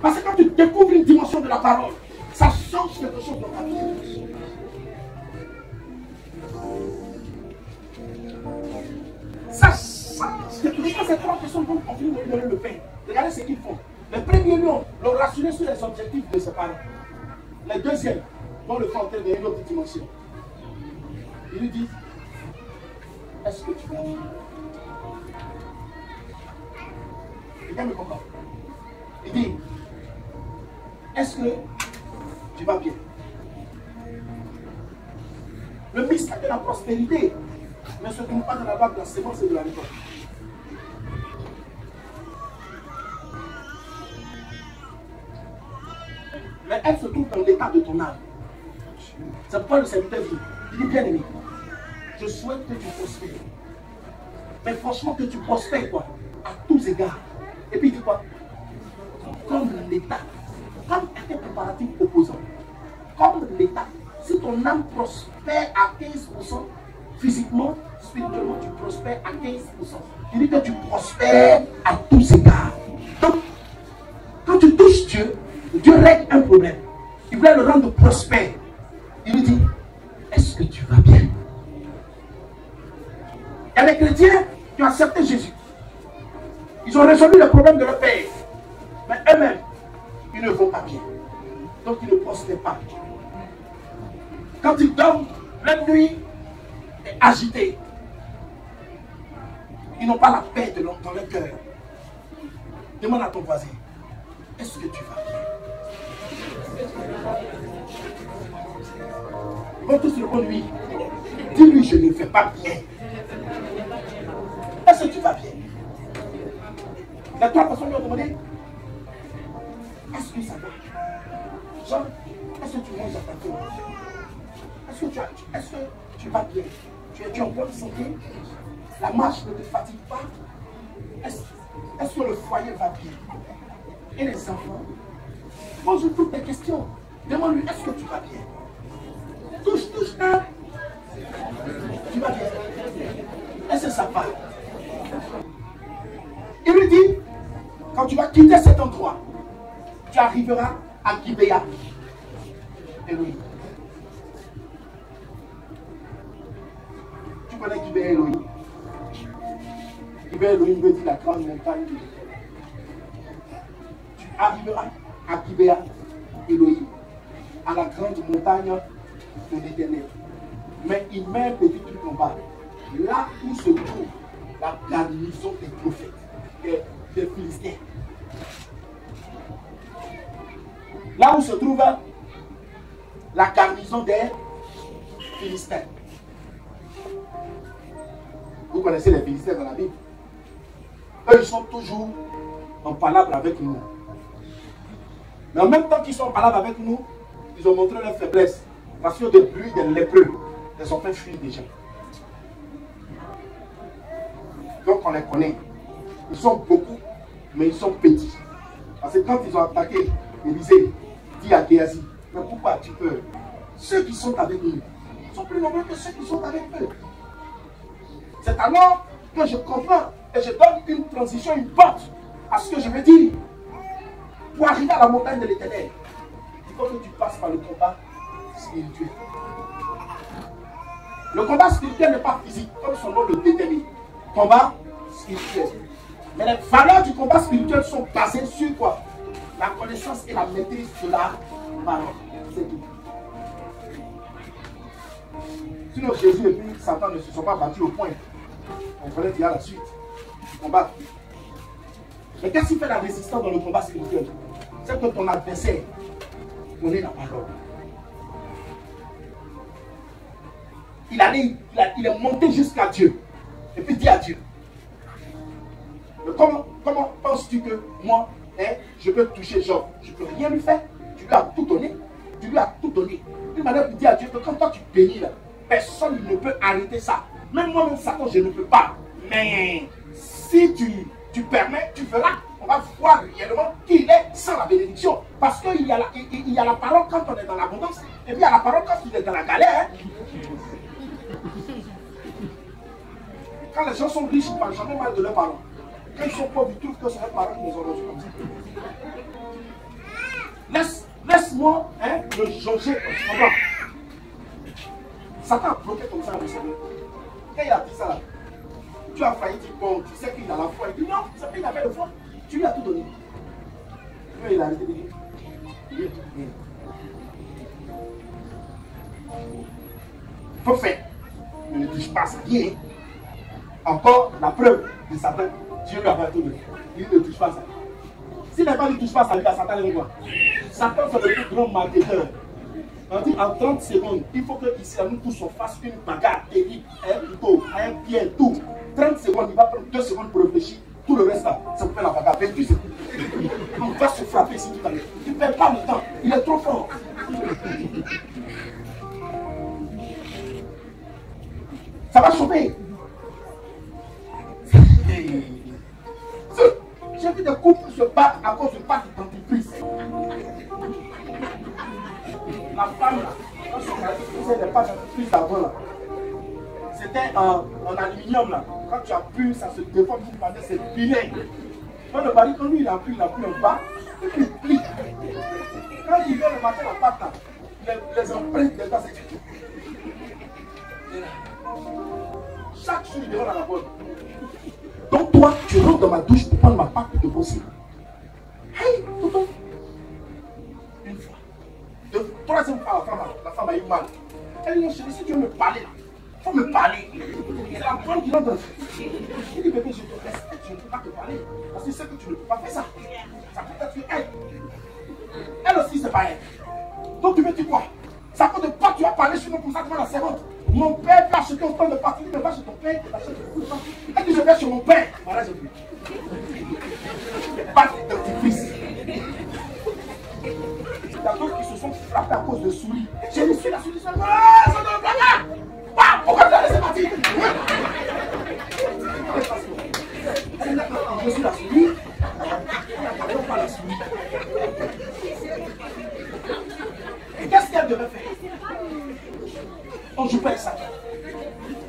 Parce que quand tu découvres une dimension de la parole, ça change quelque chose dans ta vie. Ça change quelque chose. Quand ces 3 personnes vont venir me donner le pain, regardez ce qu'ils font. Les premiers l'ont rassuré sur les objectifs de ses parents. Les deuxièmes vont le faire entrer dans une autre dimension. Ils lui disent, est-ce que tu vas bien? Quelqu'un me comprend? Il dit, est-ce que tu vas bien? Le mystère de la prospérité ne se trouve pas dans la vague de la sémence et de la récolte. Mais elle se trouve dans l'état de ton âme. C'est pourquoi le serviteur dit, il dit, bien aimé, je souhaite que tu prospères. Mais franchement, que tu prospères, quoi, à tous égards. Et puis il dit quoi? Comme l'état, comme un préparatif opposant. Comme l'état. Si ton âme prospère à 15%, physiquement, spirituellement, tu prospères à 15%. Il dit que tu prospères à tous égards. Donc, quand tu touches Dieu, Dieu règle un problème. Il voulait le rendre prospère. Il lui dit, est-ce que tu vas bien? Il y a des chrétiens qui ont accepté Jésus. Ils ont résolu le problème de leur père. Mais eux-mêmes, ils ne vont pas bien. Donc ils ne prospèrent pas. Quand ils dorment, la nuit est agitée. Ils n'ont pas la paix dans leur cœur. Demande à ton voisin, est-ce que tu vas bien? Ils vont tous répondre oui. Dis-lui, je ne fais pas bien. Est-ce que tu vas bien? Les trois personnes lui ont demandé, est-ce que ça va? Jean, est-ce que tu manges à ta faim? Est-ce que tu vas bien? Tu es en bonne santé? La marche ne te fatigue pas? Est-ce que le foyer va bien? Et les enfants? Pose toutes tes questions. Demande-lui, est-ce que tu vas bien? Touche, hein? Tu vas bien? Est-ce que ça va? Il lui dit, quand tu vas quitter cet endroit, tu arriveras à Gibéa. Elohim. Tu connais Gibéa Elohim? Gibéa Elohim veut dire la grande montagne. Tu arriveras à Gibéa Elohim, à la grande montagne de l'Éternel. Mais il met un petit truc en bas. Là où se trouve la garnison des prophètes, des Philistins. Là où se trouve la garnison des Philistins. Vous connaissez les Philistins dans la Bible. Eux, ils sont toujours en palabre avec nous. Mais en même temps qu'ils sont en palabre avec nous, ils ont montré leur faiblesse. Parce que depuis des lépreux, ils ont fait fuir des gens. Donc on les connaît. Ils sont beaucoup, mais ils sont petits. Parce que quand ils ont attaqué Élisée, dit à Géasi, mais pourquoi tu peur? Ceux qui sont avec nous sont plus nombreux que ceux qui sont avec eux. C'est alors que je comprends et je donne une transition, une porte à ce que je veux dire. Pour arriver à la montagne de l'Éternel, il faut que tu passes par le combat spirituel. Le combat spirituel n'est pas physique, comme son nom le détermine. Combat spirituel. Mais les valeurs du combat spirituel sont basées sur quoi? La connaissance et la maîtrise de la parole. C'est tout. Sinon Jésus et puis Satan ne se sont pas battus au point. On connaît déjà la suite du combat. Mais qu'est-ce qui fait la résistance dans le combat spirituel? C'est que ton adversaire connaît la parole. Il est monté jusqu'à Dieu. Et puis dit à Dieu. Mais comment penses-tu que moi, je peux toucher Job? Je ne peux rien lui faire. Tu lui as tout donné. Tu lui as tout donné. D'une manière pour dire à Dieu que quand toi tu bénis là, personne ne peut arrêter ça. Même moi-même, Satan, je ne peux pas. Mais si tu permets, tu feras. On va voir réellement qu'il est sans la bénédiction. Parce qu'il y a la parole quand on est dans l'abondance. Et puis il y a la parole quand il est dans la galère. Quand les gens sont riches, ils ne parlent jamais mal de leurs parents. Quand ils sont pauvres, ils trouvent que c'est leurs parents qui les ont rendus comme ça. Laisse-moi le changer en bas. Satan a bloqué comme ça, vous savez. Quand il a dit ça, tu as failli dire, bon, tu sais qu'il a la foi. Il dit, non, c'est qu'il avait la foi. Tu lui as tout donné. Lui, il a arrêté de dire. Il faut faire. Ne touche pas ça. Bien. Encore la preuve de Satan. Dieu lui a fait tout donné. Il ne touche pas ça. S'il n'a pas dit touche pas ça, Satan le voit. Satan, c'est le plus grand marketeur. On dit en 30 secondes, il faut que ici, nous tous on fasse une bagarre terrible, un couteau, un pied, tout. 30 secondes, il va prendre 2 secondes pour réfléchir. Tout le reste là, ça vous fait la bagarre. 28 secondes. On va se frapper ici tout à l'heure. Il ne perd pas le temps, il est trop fort. Ça va chauffer. J'ai vu des couples se battre à cause de part d'entreprise. La femme là, quand son mari faisait des pâtes d'entreprise d'avant là, c'était en aluminium là. Quand tu appuies, ça se déforme, c'est vinaigre. Quand le mari, quand lui il a pris en bas, et puis il plie. Quand il vient le matin la pâte là, les empreintes des gars, c'est chaque jour il devant dans la bonne. Donc toi, tu rentres dans ma douche pour prendre ma pâte et te bosser. Hey, tonton. Une fois. Troisième fois, la femme a eu mal. Elle dit, non, chérie, si tu veux me parler, il faut me parler. C'est la bonne qui rentre. Il dit, bébé, je te respecte, je ne peux pas te parler. Parce que c'est que tu ne peux pas faire ça. Ça peut être elle. Elle aussi, c'est pas elle. Donc tu me dis quoi? Ça peut de quoi tu as parlé chez nous comme ça devant la servante? Mon père peut acheter autant de parties, mais va chez ton père, il achète beaucoup de parties. Elle dit, je vais chez mon père. Voilà, j'ai vu. Pas de petit fils. Il y a d'autres qui se sont frappés à cause de souris. J'ai mis la souris, ça dans le placard. Pourquoi tu as laissé partir? Je suis la souris. Non, pas la souris. Et qu'est-ce qu'elle devait faire? On joue pas avec Satan.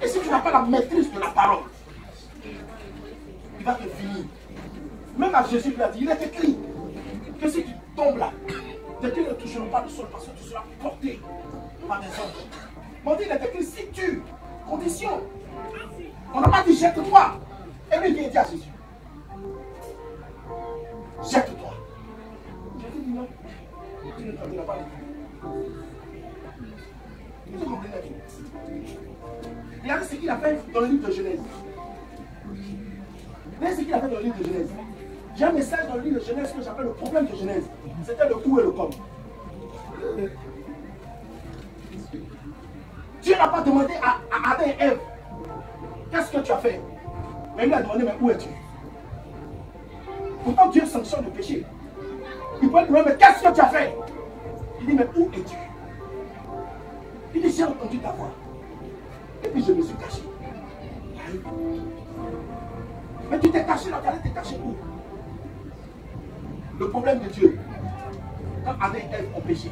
Et si tu n'as pas la maîtrise de la parole, il va te finir. Même à Jésus lui a dit, il est écrit que si tu tombes là, tes pieds ne toucheront pas le sol parce que tu seras porté par des anges. Mon Dieu, il est écrit, si tu, condition. On n'a pas dit jette-toi. Et lui vient dire à Jésus, jette-toi. Jésus dit non, tu ne t'en pas les pieds. Vous comprenez? Regardez ce qu'il a fait dans le livre de Genèse. Regardez ce qu'il a fait dans le livre de Genèse. J'ai un message dans le livre de Genèse que j'appelle le problème de Genèse. C'était le où et le comme. Dieu n'a pas demandé à Adam et Ève, qu'est-ce que tu as fait? Mais il lui a demandé, mais où es-tu? Pourtant Dieu sanctionne le péché. Il peut lui demander, mais qu'est-ce que tu as fait? Il dit, mais où es-tu? Il dit, j'ai entendu ta voix. Et puis je me suis caché. Mais tu t'es caché là, tu allais te cacher où? Le problème de Dieu, quand Adam et Ève ont péché,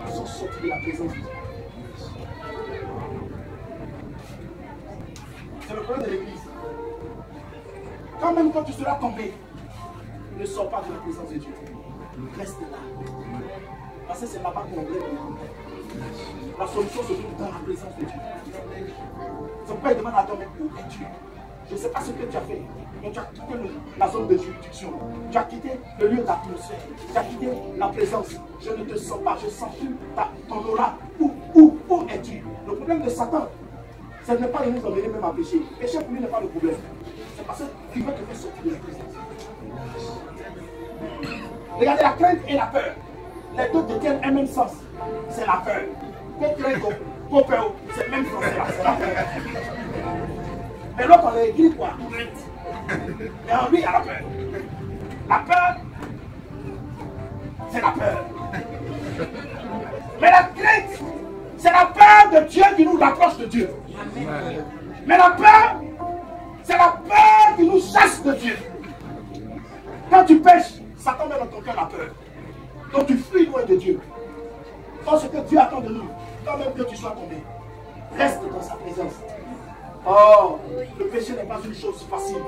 ils sont sortis de la présence de Dieu. C'est le problème de l'église. Quand même quand tu seras tombé, ne sors pas de la présence de Dieu. Reste là. Parce que c'est là-bas qu'on règle. La solution se trouve dans la présence de Dieu. Son père demande à Adam, mais où es-tu? Je ne sais pas ce que tu as fait. Mais tu as quitté la zone de juridiction. Tu as quitté le lieu d'atmosphère. Tu as quitté la présence. Je ne te sens pas. Je sens plus ton aura. Où es-tu? Le problème de Satan, ce n'est pas de nous emmener même à pécher. Pécher pour lui n'est pas le problème. C'est parce qu'il veut te faire sortir de la présence. Regardez la crainte et la peur. Les deux détiennent un même sens. C'est la peur. Qu'on craint, qu'on peur, c'est le même sens. C'est la peur. Mais l'autre, on a écrit quoi? Mais en lui, il y a la peur. La peur, c'est la peur. Mais la crainte, c'est la peur de Dieu qui nous rapproche de Dieu. Mais la peur, c'est la peur qui nous chasse de Dieu. Quand tu pêches, Satan met dans ton cœur la peur. Donc tu fuis loin de Dieu. Donc ce que Dieu attend de nous, quand même que tu sois tombé, reste dans sa présence. Oh, le péché n'est pas une chose facile.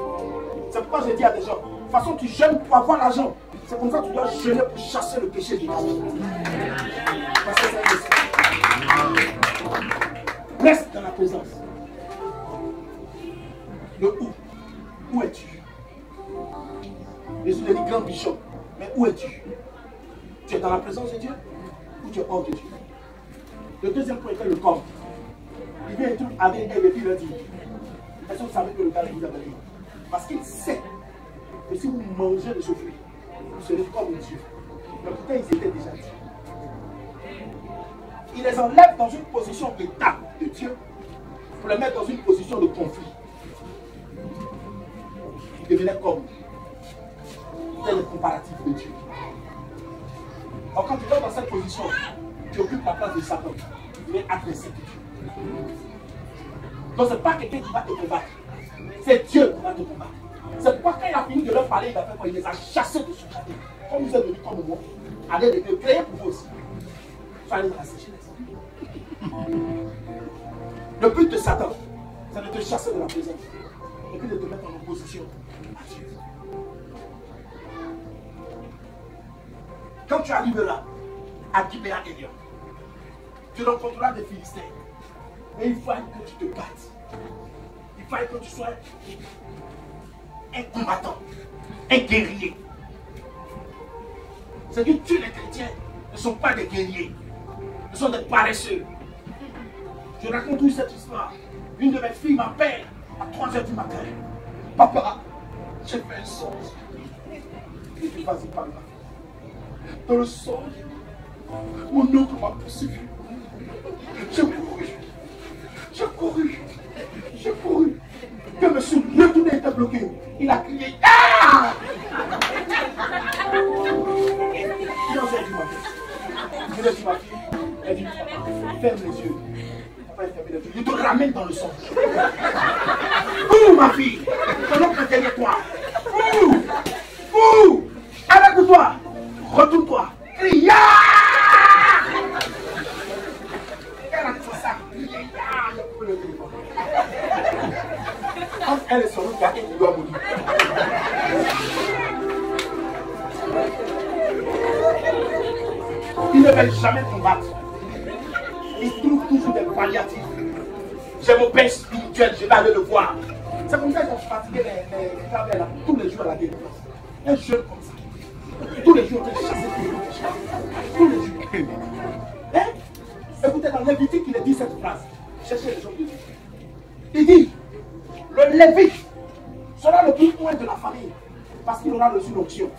C'est pourquoi je dis à des gens, de toute façon tu jeûnes pour avoir l'argent. C'est comme ça que tu dois jeûner pour chasser le péché du monde. Parce que c'est un péché. Reste dans la présence. Le où? Où es-tu? Jésus a dit, grand bishop, mais où es-tu? Tu es dans la présence de Dieu ou tu es hors de Dieu? Le deuxième point était le corps. Il vient et tout avec Ève et puis il leur dit, est-ce que vous savez que le gars vous a donné? Parce qu'il sait que si vous mangez de ce fruit, vous serez comme Dieu. Mais pourtant ils étaient déjà dit. Il les enlève dans une position d'état de Dieu pour les mettre dans une position de conflit. Ils devenaient comme tel le comparatif de Dieu. Alors quand tu vas dans cette position, tu occupes la place de Satan. Il est agressé de Dieu. Donc ce n'est pas quelqu'un qui va te combattre. C'est Dieu qui va te combattre. C'est pourquoi quand il a fini de leur parler, il a fait quoi? Il les a chassés de son jardin. Comme vous êtes venus comme moi, allez les créer pour vous aussi. Soyez dans la sécheresse. Le but de Satan, c'est de te chasser de la présence. Et puis de te mettre en opposition à Dieu. Quand tu arrives là, à Gibéa et Lyon, tu rencontreras des Philistins. Et il faut que tu te battes. Il faut que tu sois un combattant, un guerrier. C'est que tous les chrétiens ne sont pas des guerriers. Ils sont des paresseux. Je raconte toute cette histoire. Une de mes filles m'appelle à 3 h du matin. Papa, j'ai fait un songe. Il dit, vas-y, parle. Dans le songe, mon oncle m'a poursuivi. J'ai couru. J'ai couru. J'ai couru. Je me suis retourné, il était bloqué. Il a crié. Ah! Non, j'ai dit, ma fille. Je lui ai dit, ma fille. Elle dit, ferme les yeux. Papa, il ferme les yeux. Je te ramène dans le songe. Ouh, ma fille. Ton oncle est derrière toi. Ouh! Ouh! Arrête-toi. Retourne-toi. Crie. Elle a dit ça. Quand elle est sur le gars, il doit mourir. Il ne veut jamais combattre. Il trouve toujours des palliatifs. J'ai mon père spirituel, je vais aller le voir. C'est comme ça que je fatigué les travailleurs là, tous les jours à la défense. Un jeune comme ça. Tous les jours, il chasse tous les jours. Hein? Écoutez, dans Lévitique, il a dit cette phrase. Cherchez les gens. Il dit, le Lévite sera le plus loin de la famille parce qu'il aura reçu l'onction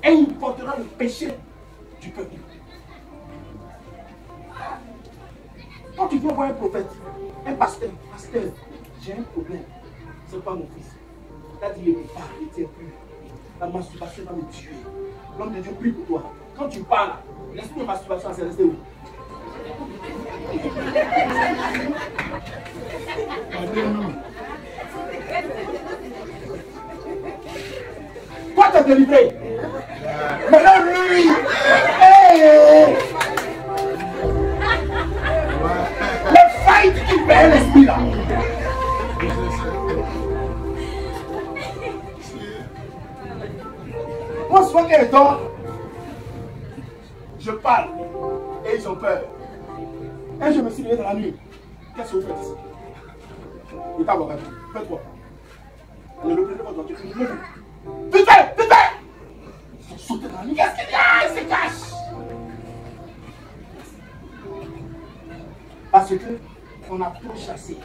et il portera le péché du peuple. Quand tu viens voir un prophète, un pasteur, j'ai un problème, c'est pas mon fils. Il a dit, il ne peut pas, il ne tient plus. La masturbation va me tuer. L'homme de Dieu prie pour toi. Quand tu parles, l'esprit de masturbation, c'est resté où? Toi, tu es délivré. Mais là, lui, le fight qui perd l'esprit là. Moi, souvent qu'elle est dort, je parle et ils ont peur. Et je me suis levé dans la nuit. Qu'est-ce que vous faites ici? Il t'a abordé. Faites-quoi? Le reprenez votre voiture. Putain! Putain! Ils sont sautés dans la nuit. Qu'est-ce qu'il y a? Ils se cachent. Parce que on a trop chassé.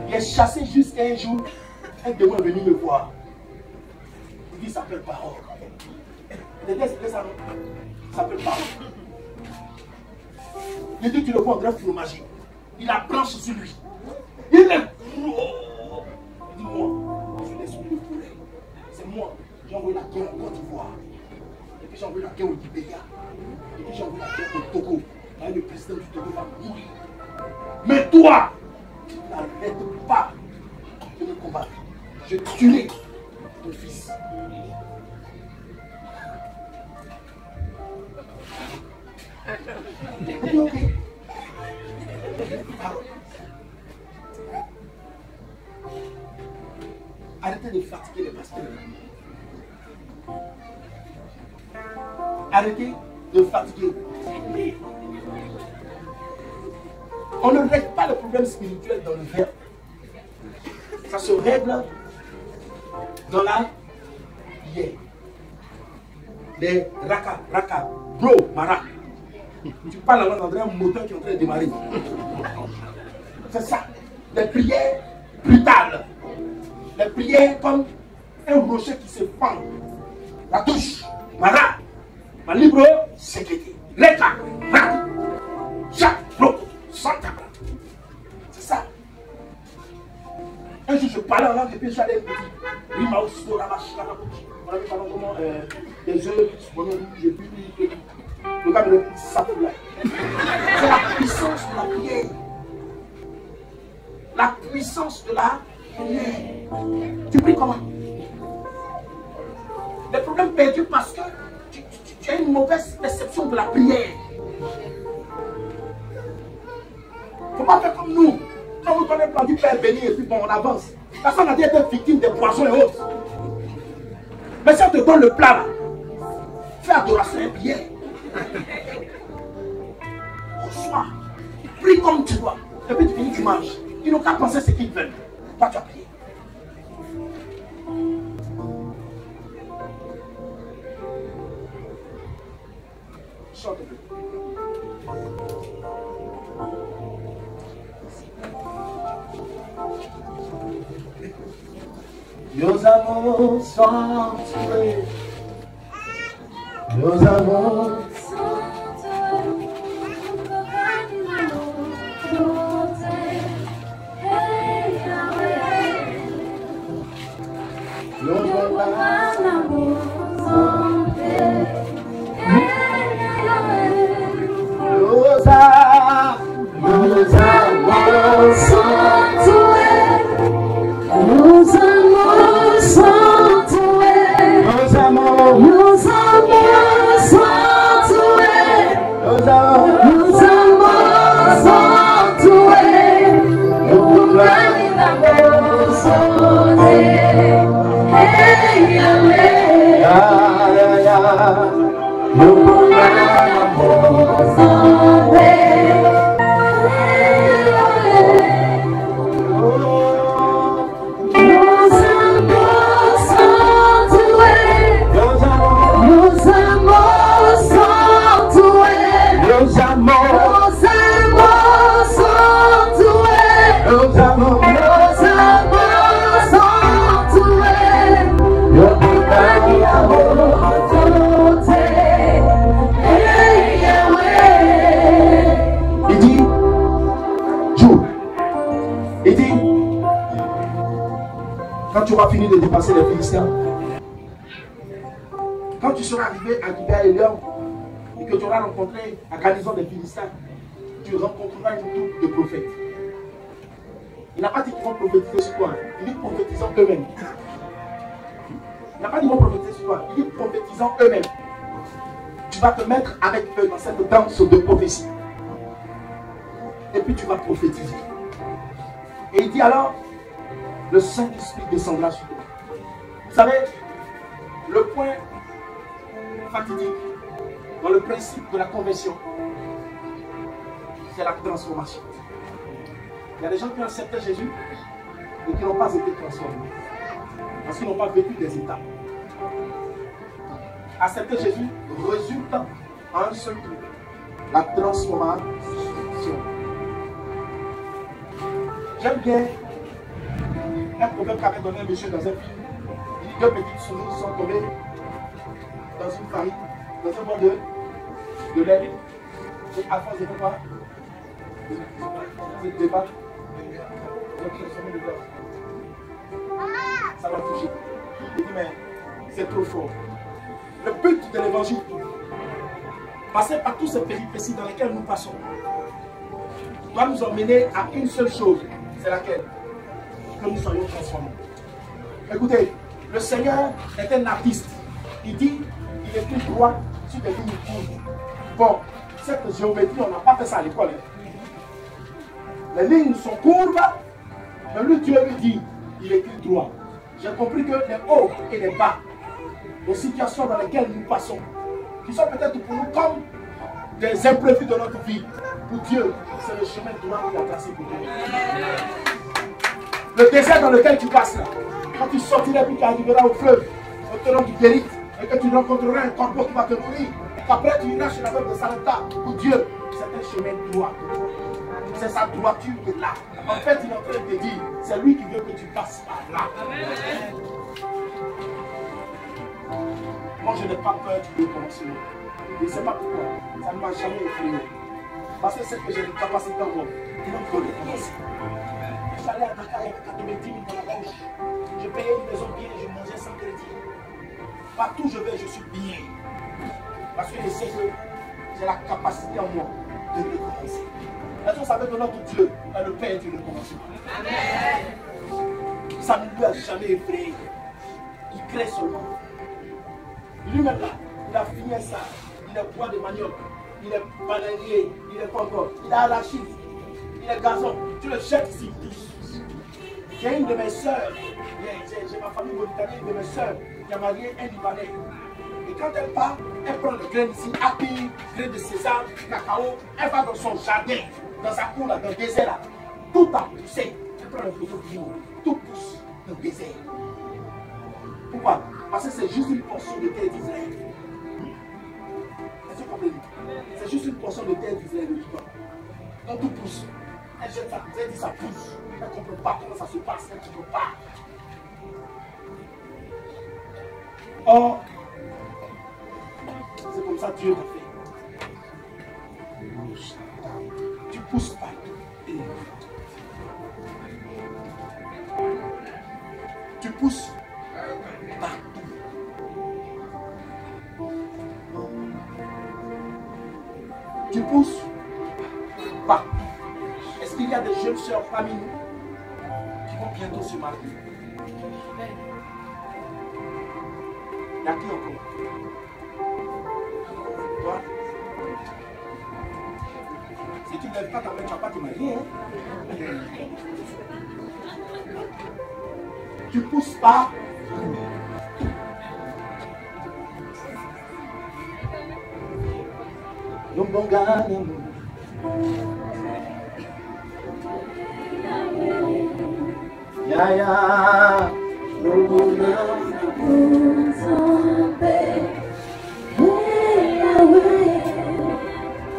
Il est chassé jusqu'à un jour. Un démon est venu me voir. Il dit ça s'appelle parole. Les gars, c'est ça, non? Ça s'appelle parole. Il dit tu le vois en grave fromager. Il a branche sur lui. Il est gros. Il dit moi, je suis l'esprit de poulet. C'est moi. J'ai envoyé la guerre en Côte d'Ivoire. Et puis j'ai envoyé la guerre au Libéria. Et puis j'ai envoyé la guerre au Togo. Et le président du Togo va mourir. Mais toi, tu n'arrêtes pas de me combattre. Je tuerai ton fils. Ok. Arrêtez de fatiguer les pasteurs. Arrêtez de fatiguer. On ne règle pas le problème spirituel dans le verbe. Ça se règle dans la prière. Les raka, bro, mara. Tu parles en langue, un moteur qui est en train de démarrer. C'est ça. Les prières brutales. Les prières comme un rocher qui se fend. La touche. Mara. Ma libre sécurité. Reka. Raka. Chaque bro. Santa. C'est ça. Un jour je parlais en langue et puis j'allais me dire. Oui, ma aussi, on avait parlé comment des œufs, j'ai pu dire. Le gars me dit ça pour là. C'est la puissance de la prière. La puissance de la prière. Tu pries comment? Les problèmes perdus parce que tu as une mauvaise perception de la prière. Il ne faut pas faire comme nous. Quand vous donnez le plan du Père béni et puis bon, on avance. Personne n'a dit être victime des poissons et autres. Mais si on te donne le plat là, fais adoration et prière. Reçois. Prie comme tu dois. Et puis tu finis, tu manges. Ils n'ont qu'à penser ce qu'ils veulent. Toi, tu as prié. Chante un peu. Nos amours sont tués. Nos amours tu auras fini de dépasser les Philistins, quand tu seras arrivé à Gibea et Léon et que tu auras rencontré la garnison des Philistins, tu rencontreras une troupe de prophètes. Il n'a pas dit qu'ils vont prophétiser sur toi, il dit prophétisant eux-mêmes. Il n'a pas dit qu'ils vont prophétiser sur toi, il dit prophétisant eux-mêmes. Tu vas te mettre avec eux dans cette danse de prophétie. Et puis tu vas prophétiser. Et il dit alors, le Saint-Esprit descendra sur toi. Vous savez, le point fatidique dans le principe de la conversion, c'est la transformation. Il y a des gens qui ont accepté Jésus et qui n'ont pas été transformés. Parce qu'ils n'ont pas vécu des étapes. Accepter Jésus résulte en un seul truc, la transformation. J'aime bien un proverbe qu'avait donné un monsieur dans un film. Il dit deux petites souris sont tombées dans une farine, dans un bol de lait. Et à force de quoi? De débattre. Ça va toucher. Il dit mais c'est trop fort. Le but de l'évangile, passer par toutes ces péripéties dans lesquelles nous passons, doit nous emmener à une seule chose. C'est laquelle? Que nous soyons transformés. Écoutez, le Seigneur est un artiste. Il dit, il écrit droit sur des lignes courtes. Bon, cette géométrie, on n'a pas fait ça à l'école. Les lignes sont courbes, mais lui, Dieu lui dit, il écrit droit. J'ai compris que les hauts et les bas, les situations dans lesquelles nous passons, qui sont peut-être pour nous comme des imprévus de notre vie, pour Dieu, c'est le chemin droit qu'il a tracé pour nous. Le désert dans lequel tu passes là, quand tu sortiras puis tu arriveras au fleuve, au terrain du Guérit, et que tu rencontreras un corbeau qui va te nourrir, et qu'après tu iras chez la veuve de Sarepta, pour Dieu, c'est un chemin droit. C'est sa droiture qui est là. En fait, il est en train de te dire, c'est lui qui veut que tu passes par là. Moi, je n'ai pas peur du commencement. Je ne sais pas pourquoi. Ça ne m'a jamais effrayé. Parce que c'est que j'ai une capacité en moi. Il me faut le commencer. J'allais à Dakar avec 90 000 dans la poche. Je payais une maison bien et je mangeais sans crédit. Partout où je vais, je suis bien. Parce que je sais que j'ai la capacité en moi de recommencer. Est-ce que vous savez que notre Dieu est le Père du recommencement? Ça ne lui a jamais effrayé. Il crée seulement. Lui-même là, il a fini ça. Il est bois de manioc. Il est bananier. Il est quoi encore? Il a arachide. Il est gazon. Tu le jettes ici, il pousse. J'ai une de mes soeurs. J'ai ma famille mauritanienne, une de mes soeurs qui a marié un Libanais. Et quand elle part, elle prend le grain ici, api, grain de sésame, cacao. Elle va dans son jardin, dans sa cour, là, dans le désert. Là. Tout a poussé. Elle prend le photo du jour. Tout pousse dans le désert. Pourquoi? Parce que c'est juste une portion de terre d'Israël. Est-ce que vous comprenez? C'est juste une portion de terre d'Israël, le Liban. Donc tout pousse. Elle jette ça, elle dit ça pousse. Elle ne comprend pas comment ça se passe, elle ne comprend pas. Or, c'est comme ça que Dieu t'a fait. Tu pousses pas. Tu pousses partout. Tu pousses partout. Est-ce qu'il y a des jeunes sœurs parmi nous qui vont bientôt se marier? Il y a qui encore? Toi? Si tu ne lèves pas ta main, tu ne vas pas te marier. Hein? Tu pousses pas. Ya ya.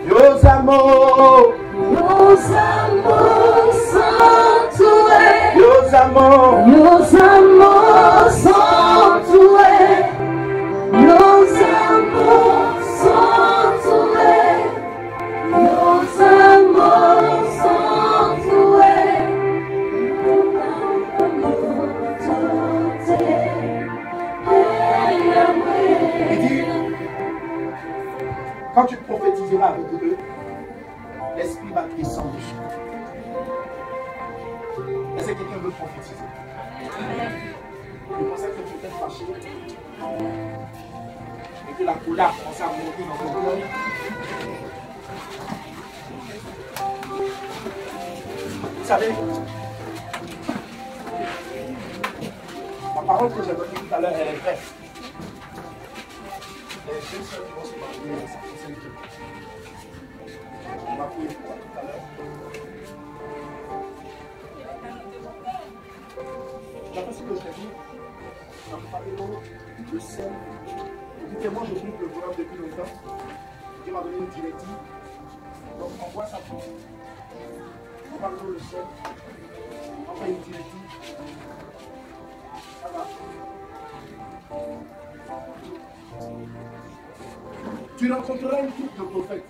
Nos amors sont tués. Nos amors sont tués. Nos amors sont tués. Nos amors sont tués. Il dit, quand tu prophétiseras avec eux, l'esprit va descendre dessus. Est-ce que quelqu'un veut prophétiser? Je pensais que tu étais fâché et que la colère commençait à monter dans ton cœur. Vous savez, la parole que j'ai donnée tout à l'heure, elle est vraie. Les deux sœurs qui vont se marier, ça concerne qui? On va prier pour tout à l'heure. J'appelle ce que je t'ai dit. On a préparé l'eau, le sel. Écoutez-moi, je prie le programme depuis longtemps. Dieu m'a donné une directive. Donc, envoie ça pour vous. On va le sel. On fait une directive. Ça va. Tu rencontreras une troupe de prophètes.